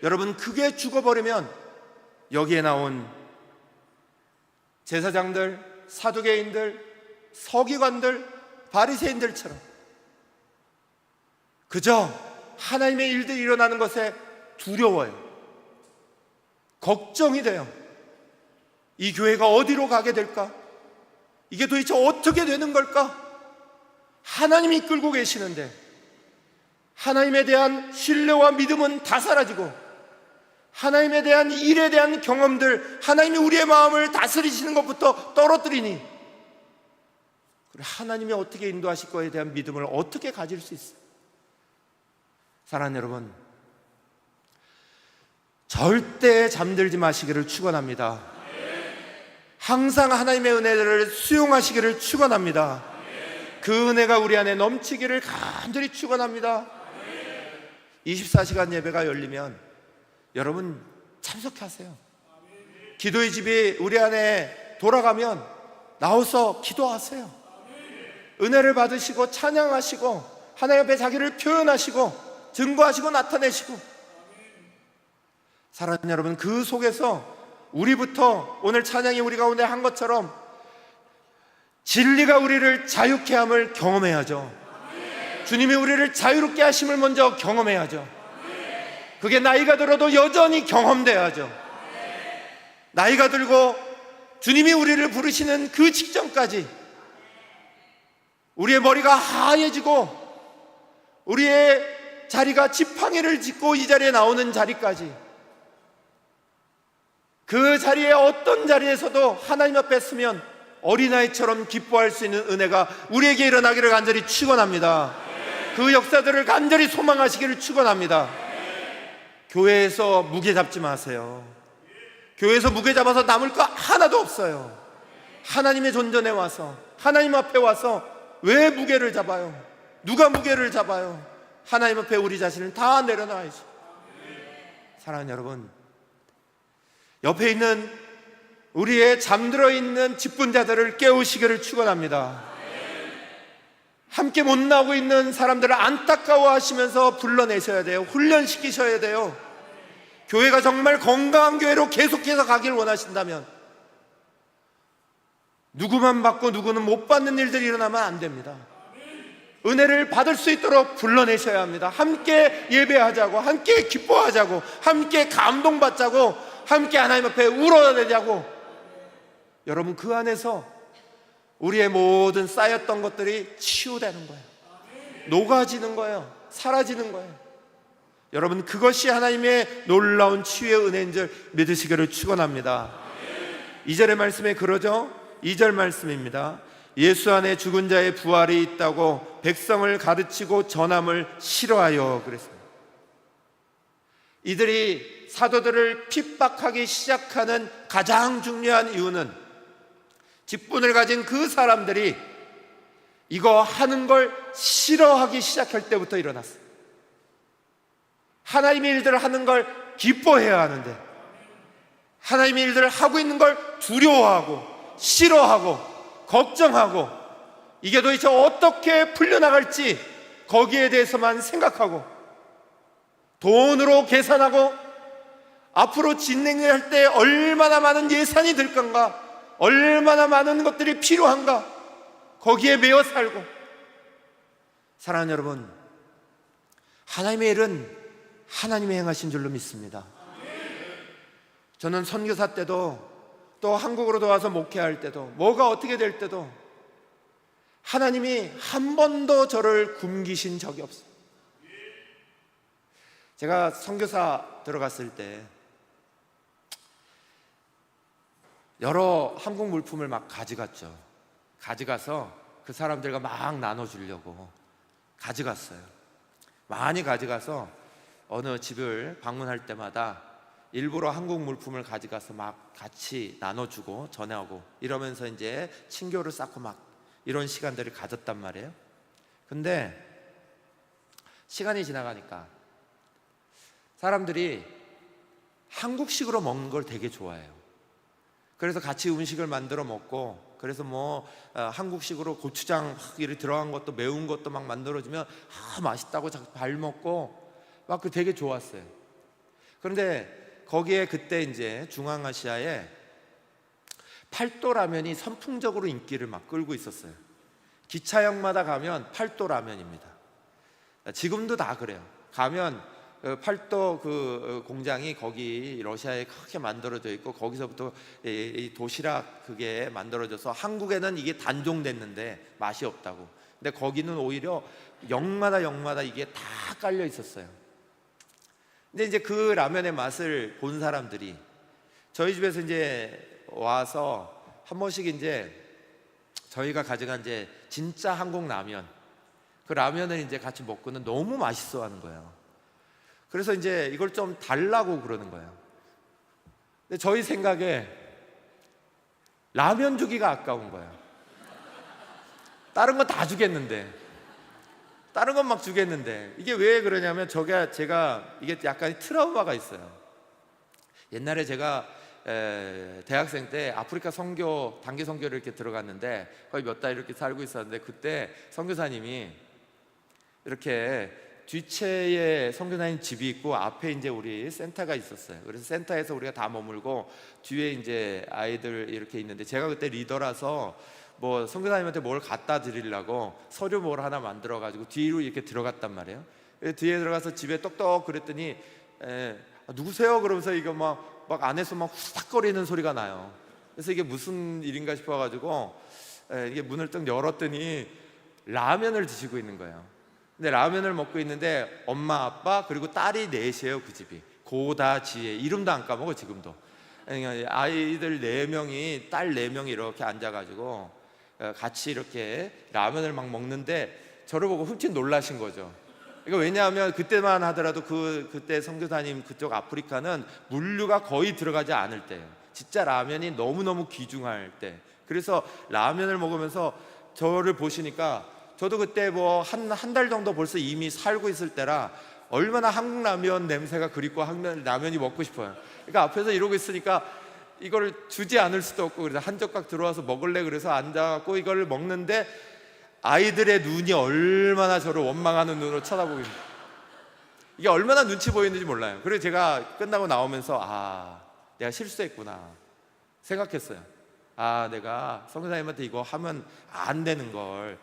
[SPEAKER 1] 여러분, 그게 죽어버리면 여기에 나온 제사장들, 사두개인들, 서기관들, 바리새인들처럼 그저 하나님의 일들이 일어나는 것에 두려워요. 걱정이 돼요. 이 교회가 어디로 가게 될까? 이게 도대체 어떻게 되는 걸까? 하나님이 이끌고 계시는데 하나님에 대한 신뢰와 믿음은 다 사라지고 하나님에 대한 일에 대한 경험들, 하나님이 우리의 마음을 다스리시는 것부터 떨어뜨리니 하나님이 어떻게 인도하실 거에 대한 믿음을 어떻게 가질 수 있어요? 사랑하는 여러분, 절대 잠들지 마시기를 축원합니다. 항상 하나님의 은혜를 수용하시기를 축원합니다. 그 은혜가 우리 안에 넘치기를 간절히 축원합니다. 24시간 예배가 열리면 여러분 참석하세요. 기도의 집이 우리 안에 돌아가면 나와서 기도하세요. 은혜를 받으시고 찬양하시고 하나님 앞에 자기를 표현하시고 증거하시고 나타내시고. 사랑하는 여러분, 그 속에서 우리부터 오늘 찬양이 우리 가운데 한 것처럼 진리가 우리를 자유케 함을 경험해야죠. 주님이 우리를 자유롭게 하심을 먼저 경험해야죠. 그게 나이가 들어도 여전히 경험돼야죠. 나이가 들고 주님이 우리를 부르시는 그 직전까지 우리의 머리가 하얘지고 우리의 자리가 지팡이를 짚고 이 자리에 나오는 자리까지, 그 자리에 어떤 자리에서도 하나님 앞에 서면 어린아이처럼 기뻐할 수 있는 은혜가 우리에게 일어나기를 간절히 축원합니다. 그 역사들을 간절히 소망하시기를 축원합니다. 교회에서 무게 잡지 마세요. 교회에서 무게 잡아서 남을 거 하나도 없어요. 하나님의 존전에 와서, 하나님 앞에 와서 왜 무게를 잡아요? 누가 무게를 잡아요? 하나님 앞에 우리 자신을 다 내려놔야죠. 사랑하는 여러분, 옆에 있는 우리의 잠들어 있는 직분자들을 깨우시기를 축원합니다. 함께 못 나오고 있는 사람들을 안타까워하시면서 불러내셔야 돼요. 훈련시키셔야 돼요. 교회가 정말 건강한 교회로 계속해서 가기를 원하신다면 누구만 받고 누구는 못 받는 일들이 일어나면 안 됩니다. 은혜를 받을 수 있도록 불러내셔야 합니다. 함께 예배하자고, 함께 기뻐하자고, 함께 감동받자고, 함께 하나님 앞에 울어내자고. 여러분, 그 안에서 우리의 모든 쌓였던 것들이 치유되는 거예요. 녹아지는 거예요. 사라지는 거예요. 여러분, 그것이 하나님의 놀라운 치유의 은혜인 줄 믿으시기를 축원합니다. 2절의 말씀에 그러죠. 2절 말씀입니다. 예수 안에 죽은 자의 부활이 있다고 백성을 가르치고 전함을 싫어하여 그랬습니다. 이들이 사도들을 핍박하기 시작하는 가장 중요한 이유는 직분을 가진 그 사람들이 이거 하는 걸 싫어하기 시작할 때부터 일어났어요. 하나님의 일들을 하는 걸 기뻐해야 하는데 하나님의 일들을 하고 있는 걸 두려워하고 싫어하고 걱정하고 이게 도대체 어떻게 풀려나갈지 거기에 대해서만 생각하고 돈으로 계산하고 앞으로 진행할 때 얼마나 많은 예산이 들 건가, 얼마나 많은 것들이 필요한가, 거기에 매여 살고. 사랑하는 여러분, 하나님의 일은 하나님이 행하신 줄로 믿습니다. 저는 선교사 때도 또 한국으로 돌아와서 목회할 때도 뭐가 어떻게 될 때도 하나님이 한 번도 저를 굶기신 적이 없어요. 제가 선교사 들어갔을 때 여러 한국 물품을 막 가져갔죠. 가져가서 그 사람들과 막 나눠주려고 가져갔어요. 많이 가져가서 어느 집을 방문할 때마다 일부러 한국 물품을 가져가서 막 같이 나눠주고 전하고 이러면서 이제 친교를 쌓고 막 이런 시간들을 가졌단 말이에요. 근데 시간이 지나가니까 사람들이 한국식으로 먹는 걸 되게 좋아해요. 그래서 같이 음식을 만들어 먹고, 그래서 한국식으로 고추장 이렇게 들어간 것도 매운 것도 막 만들어주면 맛있다고 자꾸 발 먹고 막 그 되게 좋았어요. 그런데 거기에 그때 이제 중앙아시아에 팔도 라면이 선풍적으로 인기를 막 끌고 있었어요. 기차역마다 가면 팔도 라면입니다. 지금도 다 그래요. 가면 팔도 그 공장이 거기 러시아에 크게 만들어져 있고 거기서부터 이 도시락 그게 만들어져서 한국에는 이게 단종됐는데 맛이 없다고. 근데 거기는 오히려 역마다 이게 다 깔려 있었어요. 근데 이제 그 라면의 맛을 본 사람들이 저희 집에서 이제 와서 한 번씩 이제 저희가 가져간 이제 진짜 한국 라면, 그 라면을 이제 같이 먹고는 너무 맛있어 하는 거예요. 그래서 이제 이걸 좀 달라고 그러는 거예요. 근데 저희 생각에 라면 주기가 아까운 거예요. 다른 건 다 주겠는데, 다른 건 막 주겠는데, 이게 왜 그러냐면 제가 이게 약간 트라우마가 있어요. 옛날에 제가 대학생 때 아프리카 선교, 단기 선교를 이렇게 들어갔는데 거의 몇 달 이렇게 살고 있었는데, 그때 선교사님이 이렇게 뒷채에 선교사님 집이 있고 앞에 이제 우리 센터가 있었어요. 그래서 센터에서 우리가 다 머물고 뒤에 이제 아이들 이렇게 있는데, 제가 그때 리더라서 선교사님한테 뭘 갖다 드리려고 서류 뭘 하나 만들어 가지고 뒤로 이렇게 들어갔단 말이에요. 뒤에 들어가서 집에 똑똑 그랬더니 누구세요? 그러면서 이거 막 안에서 막 후닥거리는 소리가 나요. 그래서 이게 무슨 일인가 싶어 가지고 이게 문을 딱 열었더니 라면을 드시고 있는 거예요. 근데 라면을 먹고 있는데 엄마, 아빠 그리고 딸이 넷이에요. 그 집이 고다, 지혜, 이름도 안 까먹어 지금도. 아이들 4명이, 딸 4명이 이렇게 앉아가지고 같이 이렇게 라면을 막 먹는데 저를 보고 흠칫 놀라신 거죠. 이거 왜냐하면 그때만 하더라도 그때 선교사님 그쪽 아프리카는 물류가 거의 들어가지 않을 때예요. 진짜 라면이 너무너무 귀중할 때. 그래서 라면을 먹으면서 저를 보시니까 저도 그때 한 달 정도 벌써 이미 살고 있을 때라 얼마나 한국 라면 냄새가 그립고 라면이 먹고 싶어요. 그러니까 앞에서 이러고 있으니까 이거를 주지 않을 수도 없고, 그래서 한 젓각 들어와서 먹을래 그래서 앉아갖고 이걸 먹는데 아이들의 눈이 얼마나 저를 원망하는 눈으로 쳐다보고 있는, 이게 얼마나 눈치 보이는지 몰라요. 그래서 제가 끝나고 나오면서 내가 실수했구나 생각했어요. 내가 선교사님한테 이거 하면 안 되는 걸,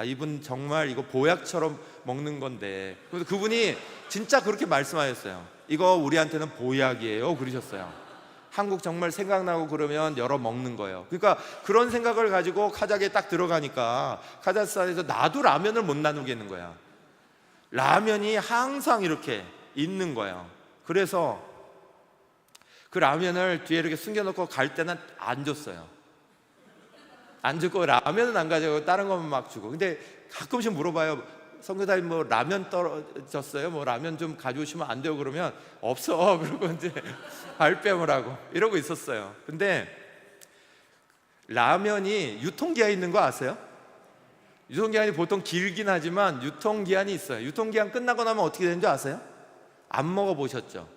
[SPEAKER 1] 이분 정말 이거 보약처럼 먹는 건데. 그래서 그분이 진짜 그렇게 말씀하셨어요. 이거 우리한테는 보약이에요 그러셨어요. 한국 정말 생각나고 그러면 열어 먹는 거예요. 그러니까 그런 생각을 가지고 카자흐에 딱 들어가니까 카자흐스탄에서 나도 라면을 못 나누겠는 거야. 라면이 항상 이렇게 있는 거예요. 그래서 그 라면을 뒤에 이렇게 숨겨놓고 갈 때는 안 줬어요. 안 주고 라면은 안 가져가고 다른 것만 막 주고. 근데 가끔씩 물어봐요. 선교사님 라면 떨어졌어요? 라면 좀 가져오시면 안 돼요? 그러면 없어. 그러고 이제 발뺌을 하고 이러고 있었어요. 근데 라면이 유통기한 있는 거 아세요? 유통기한이 보통 길긴 하지만 유통기한이 있어요. 유통기한 끝나고 나면 어떻게 되는지 아세요? 안 먹어보셨죠?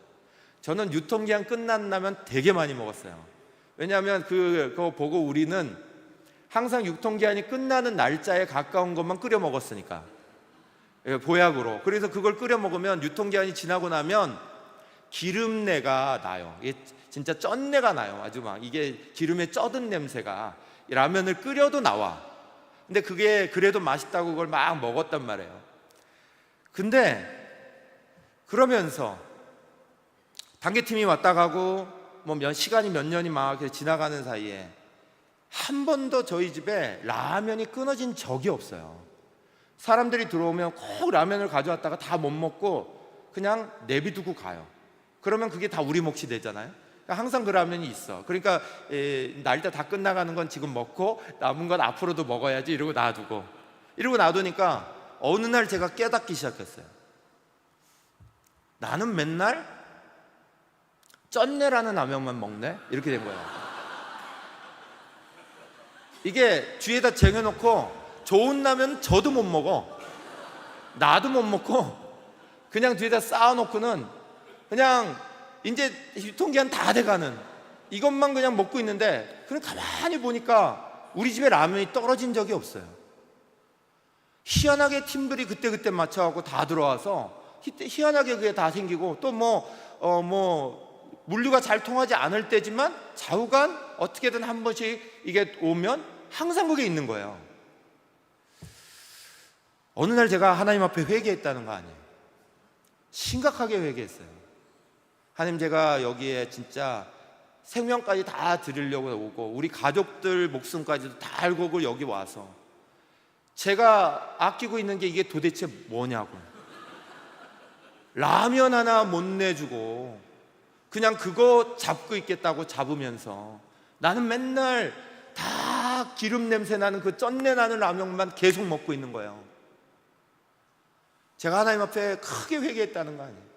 [SPEAKER 1] 저는 유통기한 끝났나면 되게 많이 먹었어요. 왜냐하면 그거 보고 우리는 항상 유통기한이 끝나는 날짜에 가까운 것만 끓여 먹었으니까, 보약으로. 그래서 그걸 끓여 먹으면 유통기한이 지나고 나면 기름내가 나요. 이게 진짜 쩐내가 나요. 아주 막 이게 기름에 쪄든 냄새가 라면을 끓여도 나와. 근데 그게 그래도 맛있다고 그걸 막 먹었단 말이에요. 근데 그러면서 단계팀이 왔다 가고 뭐 시간이 몇 년이 막 지나가는 사이에 한 번도 저희 집에 라면이 끊어진 적이 없어요. 사람들이 들어오면 꼭 라면을 가져왔다가 다 못 먹고 그냥 내비두고 가요. 그러면 그게 다 우리 몫이 되잖아요. 그러니까 항상 그 라면이 있어. 그러니까 날짜 다 끝나가는 건 지금 먹고 남은 건 앞으로도 먹어야지 이러고 놔두고, 이러고 놔두니까 어느 날 제가 깨닫기 시작했어요. 나는 맨날 쩐내라는 라면만 먹네? 이렇게 된 거예요. 이게 뒤에다 쟁여놓고 좋은 라면 저도 못 먹어, 나도 못 먹고, 그냥 뒤에다 쌓아놓고는 그냥 이제 유통기한 다 돼가는 이것만 그냥 먹고 있는데, 그냥 가만히 보니까 우리 집에 라면이 떨어진 적이 없어요. 희한하게 팀들이 그때그때 맞춰갖고 다 들어와서 희한하게 그게 다 생기고, 또 물류가 잘 통하지 않을 때지만 좌우간 어떻게든 한 번씩 이게 오면 항상 그게 있는 거예요. 어느 날 제가 하나님 앞에 회개했다는 거 아니에요. 심각하게 회개했어요. 하나님, 제가 여기에 진짜 생명까지 다 드리려고 오고 우리 가족들 목숨까지도 다 알고 여기 와서 제가 아끼고 있는 게 이게 도대체 뭐냐고. 라면 하나 못 내주고 그냥 그거 잡고 있겠다고 잡으면서 나는 맨날 다 기름 냄새 나는 그 쩐내 나는 라면만 계속 먹고 있는 거예요. 제가 하나님 앞에 크게 회개했다는 거 아니에요.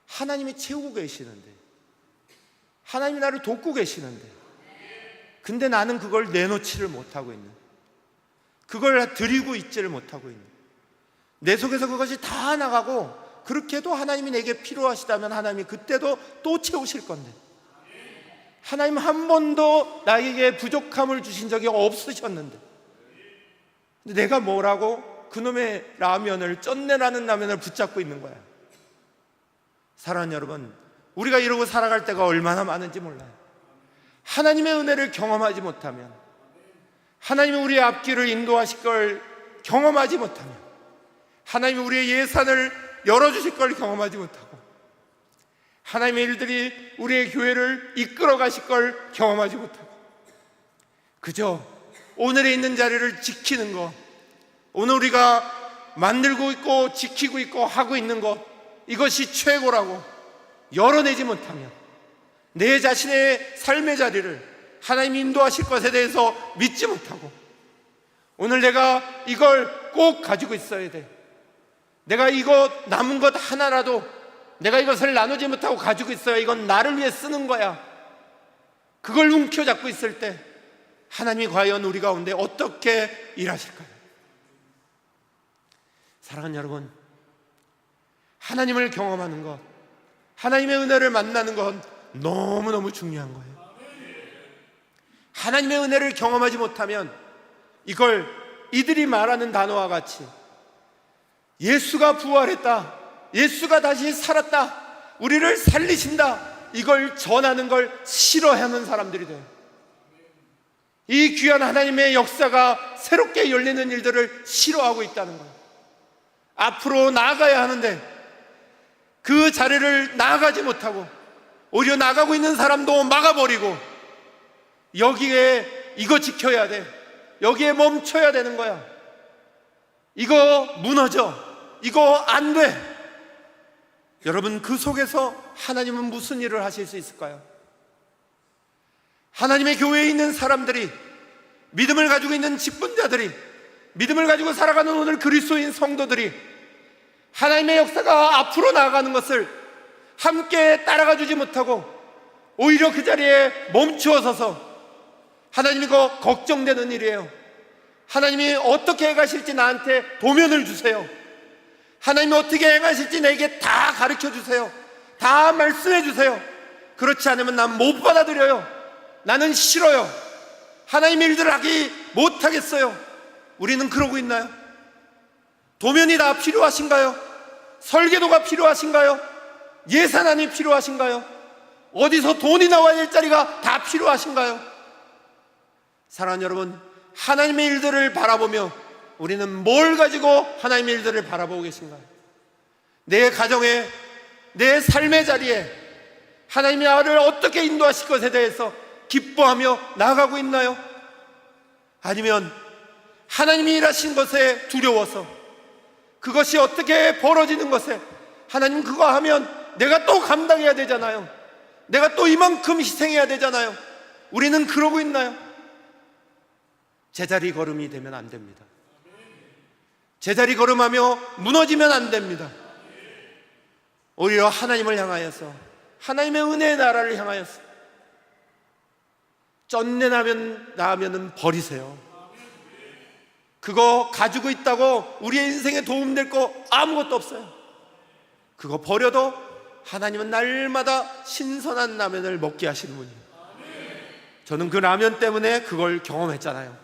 [SPEAKER 1] 하나님이 채우고 계시는데, 하나님이 나를 돕고 계시는데, 근데 나는 그걸 내놓지를 못하고 있는, 그걸 드리고 있지를 못하고 있는, 내 속에서 그것이 다 나가고, 그렇게도 하나님이 내게 필요하시다면 하나님이 그때도 또 채우실 건데, 하나님 한 번도 나에게 부족함을 주신 적이 없으셨는데, 근데 내가 뭐라고 그놈의 라면을, 쩐내나는 라면을 붙잡고 있는 거야. 사랑하는 여러분, 우리가 이러고 살아갈 때가 얼마나 많은지 몰라요. 하나님의 은혜를 경험하지 못하면, 하나님이 우리의 앞길을 인도하실 걸 경험하지 못하면, 하나님이 우리의 예산을 열어주실 걸 경험하지 못하고, 하나님의 일들이 우리의 교회를 이끌어 가실 걸 경험하지 못하고, 그저 오늘에 있는 자리를 지키는 것, 오늘 우리가 만들고 있고 지키고 있고 하고 있는 것, 이것이 최고라고 열어내지 못하면 내 자신의 삶의 자리를 하나님이 인도하실 것에 대해서 믿지 못하고, 오늘 내가 이걸 꼭 가지고 있어야 돼, 내가 이거 남은 것 하나라도 내가 이것을 나누지 못하고 가지고 있어야 이건 나를 위해 쓰는 거야, 그걸 움켜잡고 있을 때 하나님이 과연 우리 가운데 어떻게 일하실까요? 사랑하는 여러분, 하나님을 경험하는 것, 하나님의 은혜를 만나는 건 너무너무 중요한 거예요. 하나님의 은혜를 경험하지 못하면 이걸 이들이 말하는 단어와 같이 예수가 부활했다, 예수가 다시 살았다, 우리를 살리신다, 이걸 전하는 걸 싫어하는 사람들이 돼요. 이 귀한 하나님의 역사가 새롭게 열리는 일들을 싫어하고 있다는 거예요. 앞으로 나아가야 하는데 그 자리를 나아가지 못하고 오히려 나가고 있는 사람도 막아버리고, 여기에 이거 지켜야 돼, 여기에 멈춰야 되는 거야, 이거 무너져, 이거 안 돼. 여러분, 그 속에서 하나님은 무슨 일을 하실 수 있을까요? 하나님의 교회에 있는 사람들이, 믿음을 가지고 있는 직분자들이, 믿음을 가지고 살아가는 오늘 그리스도인 성도들이 하나님의 역사가 앞으로 나아가는 것을 함께 따라가 주지 못하고 오히려 그 자리에 멈추어 서서, 하나님 이거 걱정되는 일이에요, 하나님이 어떻게 행하실지 나한테 도면을 주세요, 하나님이 어떻게 행하실지 내게 다 가르쳐 주세요, 다 말씀해 주세요. 그렇지 않으면 난 못 받아들여요. 나는 싫어요. 하나님의 일들을 하기 못하겠어요. 우리는 그러고 있나요? 도면이 다 필요하신가요? 설계도가 필요하신가요? 예산안이 필요하신가요? 어디서 돈이 나와야 할 자리가 다 필요하신가요? 사랑하는 여러분, 하나님의 일들을 바라보며 우리는 뭘 가지고 하나님의 일들을 바라보고 계신가요? 내 가정에, 내 삶의 자리에 하나님의 나를 어떻게 인도하실 것에 대해서 기뻐하며 나아가고 있나요? 아니면 하나님이 일하신 것에 두려워서, 그것이 어떻게 벌어지는 것에, 하나님 그거 하면 내가 또 감당해야 되잖아요, 내가 또 이만큼 희생해야 되잖아요, 우리는 그러고 있나요? 제자리 걸음이 되면 안 됩니다. 제자리 걸음하며 무너지면 안 됩니다. 오히려 하나님을 향하여서, 하나님의 은혜의 나라를 향하여서 쩐내 나면은 버리세요. 그거 가지고 있다고 우리의 인생에 도움될 거 아무것도 없어요. 그거 버려도 하나님은 날마다 신선한 라면을 먹게 하시는 분이에요. 저는 그 라면 때문에 그걸 경험했잖아요.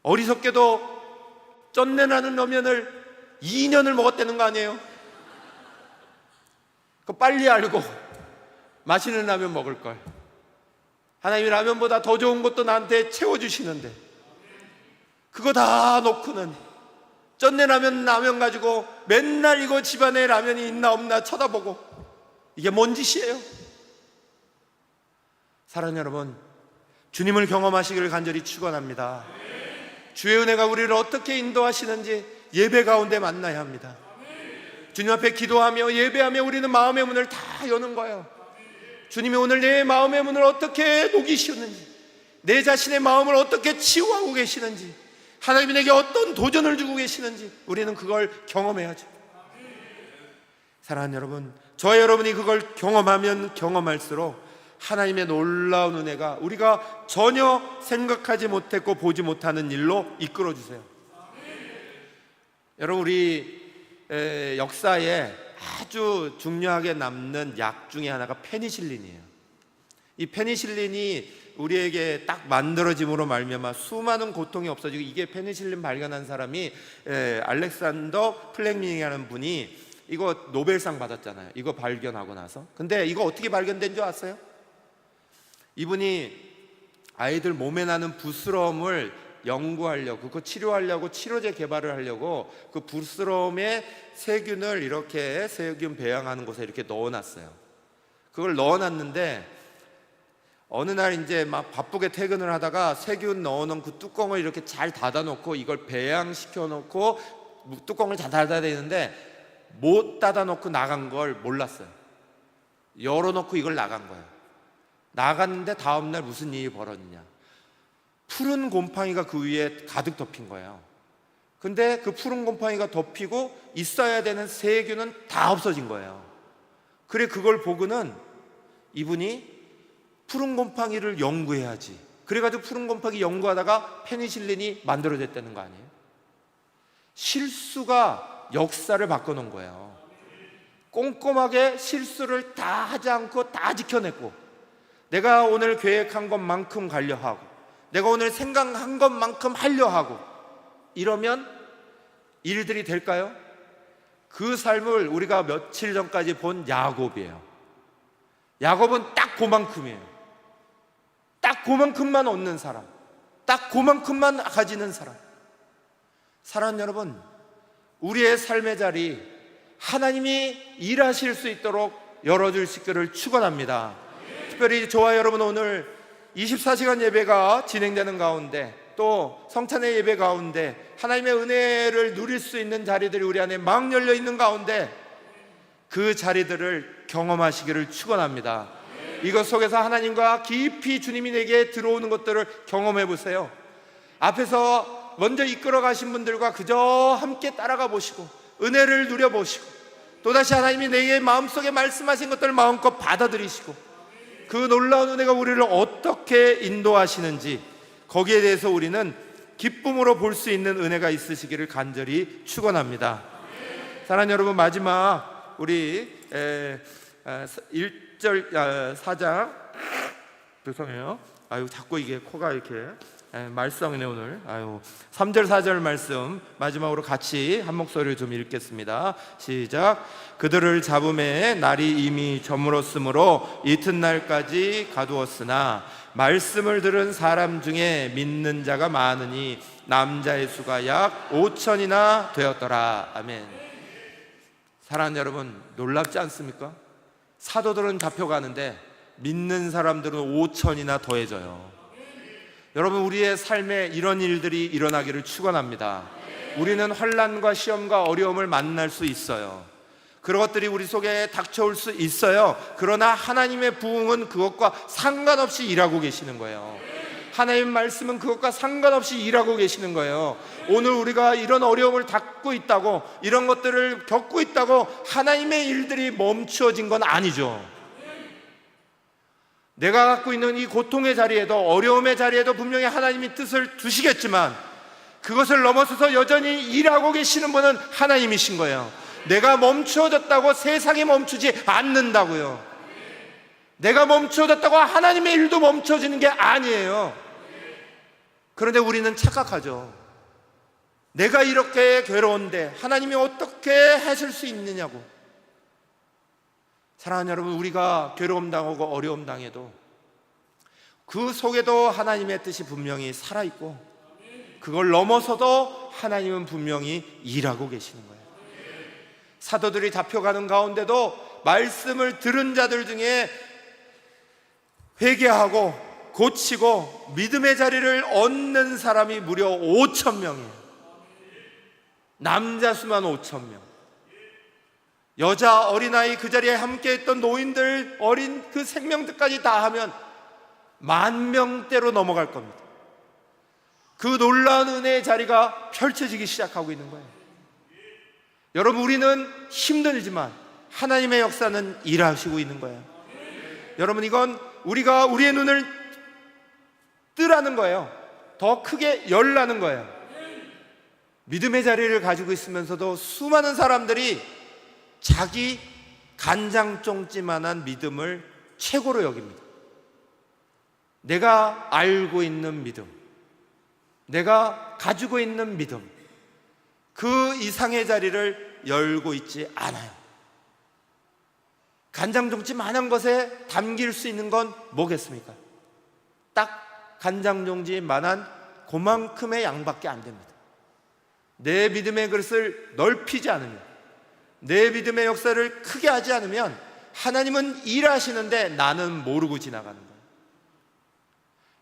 [SPEAKER 1] 어리석게도 쩐내나는 라면을 2년을 먹었다는 거 아니에요? 그 빨리 알고 맛있는 라면 먹을 걸. 하나님이 라면보다 더 좋은 것도 나한테 채워주시는데 그거 다 놓고는 쩐내라면 라면 가지고 맨날 이거 집안에 라면이 있나 없나 쳐다보고, 이게 뭔 짓이에요? 사랑하는 여러분, 주님을 경험하시기를 간절히 축원합니다. 주의 은혜가 우리를 어떻게 인도하시는지 예배 가운데 만나야 합니다. 주님 앞에 기도하며 예배하며 우리는 마음의 문을 다 여는 거예요. 주님이 오늘 내 마음의 문을 어떻게 녹이시는지, 내 자신의 마음을 어떻게 치유하고 계시는지, 하나님이 내게 어떤 도전을 주고 계시는지 우리는 그걸 경험해야죠. 사랑하는 여러분, 저와 여러분이 그걸 경험하면 경험할수록 하나님의 놀라운 은혜가 우리가 전혀 생각하지 못했고 보지 못하는 일로 이끌어 주세요. 여러분, 우리 역사에 아주 중요하게 남는 약 중에 하나가 페니실린이에요. 이 페니실린이 우리에게 딱 만들어짐으로 말미암아 수많은 고통이 없어지고, 이게 페니실린 발견한 사람이 알렉산더 플랭밍이라는 분이 이거 노벨상 받았잖아요. 이거 발견하고 나서. 근데 이거 어떻게 발견된 줄 아세요? 이분이 아이들 몸에 나는 부스럼을 연구하려고, 그거 치료하려고, 치료제 개발을 하려고 그 부스럼에 세균을 이렇게 세균 배양하는 곳에 이렇게 넣어놨어요. 그걸 넣어놨는데 어느 날 이제 막 바쁘게 퇴근을 하다가 세균 넣어놓은 그 뚜껑을 이렇게 잘 닫아놓고 이걸 배양시켜 놓고 뚜껑을 잘 닫아야 되는데 못 닫아놓고 나간 걸 몰랐어요. 열어놓고 이걸 나간 거예요. 나갔는데 다음날 무슨 일이 벌어지냐, 푸른 곰팡이가 그 위에 가득 덮인 거예요. 근데 그 푸른 곰팡이가 덮이고 있어야 되는 세균은 다 없어진 거예요. 그래, 그걸 보고는 이분이 푸른 곰팡이를 연구해야지, 그래가지고 푸른 곰팡이 연구하다가 페니실린이 만들어졌다는 거 아니에요? 실수가 역사를 바꿔놓은 거예요. 꼼꼼하게 실수를 다 하지 않고 다 지켜냈고, 내가 오늘 계획한 것만큼 가려 하고, 내가 오늘 생각한 것만큼 하려 하고, 이러면 일들이 될까요? 그 삶을 우리가 며칠 전까지 본 야곱이에요. 야곱은 딱 그만큼이에요. 딱 그만큼만 얻는 사람, 딱 그만큼만 가지는 사람. 사랑하는 여러분, 우리의 삶의 자리 하나님이 일하실 수 있도록 열어주시기를 축원합니다. 특별히 저와 여러분, 오늘 24시간 예배가 진행되는 가운데, 또 성찬의 예배 가운데 하나님의 은혜를 누릴 수 있는 자리들이 우리 안에 막 열려 있는 가운데 그 자리들을 경험하시기를 축원합니다. 이것 속에서 하나님과 깊이 주님이 내게 들어오는 것들을 경험해 보세요. 앞에서 먼저 이끌어 가신 분들과 그저 함께 따라가 보시고 은혜를 누려보시고, 또다시 하나님이 내게 마음속에 말씀하신 것들을 마음껏 받아들이시고, 그 놀라운 은혜가 우리를 어떻게 인도하시는지 거기에 대해서 우리는 기쁨으로 볼 수 있는 은혜가 있으시기를 간절히 축원합니다. 사랑하는 여러분, 마지막 우리 1절 4장 죄송해요. 아유 자꾸 이게 코가 이렇게 말썽이네 오늘. 아유 3절 4절 말씀 마지막으로 같이 한 목소리로 좀 읽겠습니다. 시작. 그들을 잡음에 날이 이미 저물었으므로 이튿날까지 가두었으나 말씀을 들은 사람 중에 믿는 자가 많으니 남자의 수가 약 5천이나 되었더라. 아멘. 사랑하는 여러분, 놀랍지 않습니까? 사도들은 잡혀가는데 믿는 사람들은 5천이나 더해져요. 여러분, 우리의 삶에 이런 일들이 일어나기를 축원합니다. 우리는 환난과 시험과 어려움을 만날 수 있어요. 그런 것들이 우리 속에 닥쳐올 수 있어요. 그러나 하나님의 부흥은 그것과 상관없이 일하고 계시는 거예요. 하나님의 말씀은 그것과 상관없이 일하고 계시는 거예요. 오늘 우리가 이런 어려움을 겪고 있다고, 이런 것들을 겪고 있다고 하나님의 일들이 멈추어진 건 아니죠. 내가 갖고 있는 이 고통의 자리에도, 어려움의 자리에도 분명히 하나님이 뜻을 두시겠지만 그것을 넘어서서 여전히 일하고 계시는 분은 하나님이신 거예요. 내가 멈추어졌다고 세상이 멈추지 않는다고요. 내가 멈추어졌다고 하나님의 일도 멈춰지는 게 아니에요. 그런데 우리는 착각하죠. 내가 이렇게 괴로운데 하나님이 어떻게 하실 수 있느냐고. 사랑하는 여러분, 우리가 괴로움 당하고 어려움 당해도 그 속에도 하나님의 뜻이 분명히 살아있고 그걸 넘어서도 하나님은 분명히 일하고 계시는 거예요. 사도들이 잡혀가는 가운데도 말씀을 들은 자들 중에 회개하고 고치고 믿음의 자리를 얻는 사람이 무려 5천 명이에요. 남자 수만 5천 명, 여자, 어린아이, 그 자리에 함께했던 노인들, 어린 그 생명들까지 다 하면 10,000명대로 넘어갈 겁니다. 그 놀라운 은혜의 자리가 펼쳐지기 시작하고 있는 거예요. 여러분, 우리는 힘들지만 하나님의 역사는 일하시고 있는 거예요. 여러분, 이건 우리가 우리의 눈을 뜨라는 거예요. 더 크게 열라는 거예요. 믿음의 자리를 가지고 있으면서도 수많은 사람들이 자기 간장종지만한 믿음을 최고로 여깁니다. 내가 알고 있는 믿음, 내가 가지고 있는 믿음, 그 이상의 자리를 열고 있지 않아요. 간장종지만한 것에 담길 수 있는 건 뭐겠습니까? 딱 간장종지만한 그만큼의 양밖에 안 됩니다. 내 믿음의 그릇을 넓히지 않으면, 내 믿음의 역사를 크게 하지 않으면 하나님은 일하시는데 나는 모르고 지나가는 거예요.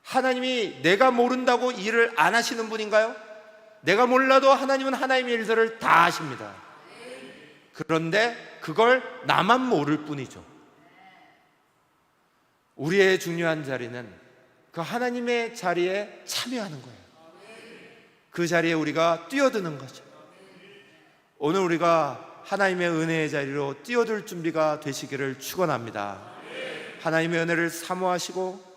[SPEAKER 1] 하나님이 내가 모른다고 일을 안 하시는 분인가요? 내가 몰라도 하나님은 하나님의 일들을 다 하십니다. 그런데 그걸 나만 모를 뿐이죠. 우리의 중요한 자리는 그 하나님의 자리에 참여하는 거예요. 그 자리에 우리가 뛰어드는 거죠. 오늘 우리가 하나님의 은혜의 자리로 뛰어들 준비가 되시기를 축원합니다. 하나님의 은혜를 사모하시고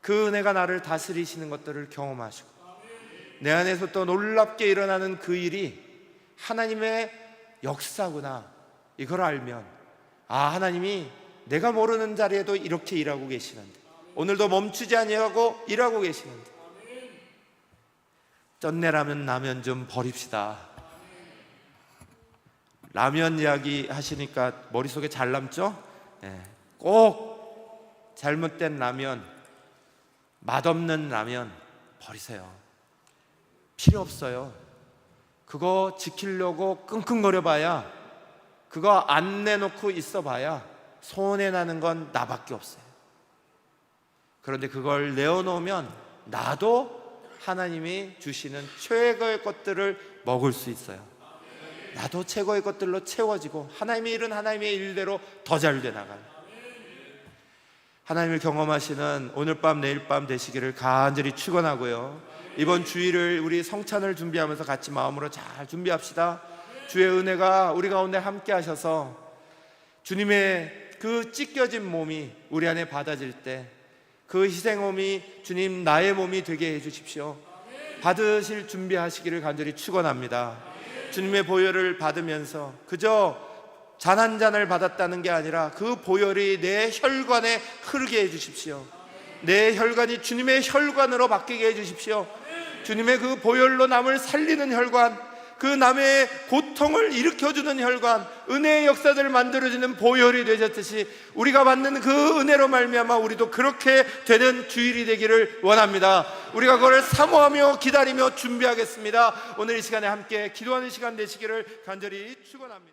[SPEAKER 1] 그 은혜가 나를 다스리시는 것들을 경험하시고 내 안에서 또 놀랍게 일어나는 그 일이 하나님의 역사구나, 이걸 알면 하나님이 내가 모르는 자리에도 이렇게 일하고 계시는데, 오늘도 멈추지 아니하고 일하고 계시는데, 쩐내라면 라면 좀 버립시다. 라면 이야기 하시니까 머릿속에 잘 남죠? 꼭 잘못된 라면, 맛없는 라면 버리세요. 필요 없어요. 그거 지키려고 끙끙거려 봐야, 그거 안 내놓고 있어 봐야 손해나는 건 나밖에 없어요. 그런데 그걸 내어놓으면 나도 하나님이 주시는 최고의 것들을 먹을 수 있어요. 나도 최고의 것들로 채워지고 하나님의 일은 하나님의 일대로 더 잘 돼 나가요. 하나님을 경험하시는 오늘 밤 내일 밤 되시기를 간절히 축원하고요. 이번 주일을 우리 성찬을 준비하면서 같이 마음으로 잘 준비합시다. 주의 은혜가 우리 가운데 함께 하셔서 주님의 그 찢겨진 몸이 우리 안에 받아질 때 그 희생몸이 주님 나의 몸이 되게 해주십시오. 받으실 준비하시기를 간절히 축원합니다. 주님의 보혈을 받으면서 그저 잔 한 잔을 받았다는 게 아니라 그 보혈이 내 혈관에 흐르게 해주십시오. 내 혈관이 주님의 혈관으로 바뀌게 해주십시오. 주님의 그 보혈로 남을 살리는 혈관, 그 남의 고통을 일으켜주는 혈관, 은혜의 역사들을 만들어주는 보혈이 되셨듯이 우리가 받는 그 은혜로 말미암아 우리도 그렇게 되는 주일이 되기를 원합니다. 우리가 그걸 사모하며 기다리며 준비하겠습니다. 오늘 이 시간에 함께 기도하는 시간 되시기를 간절히 축원합니다.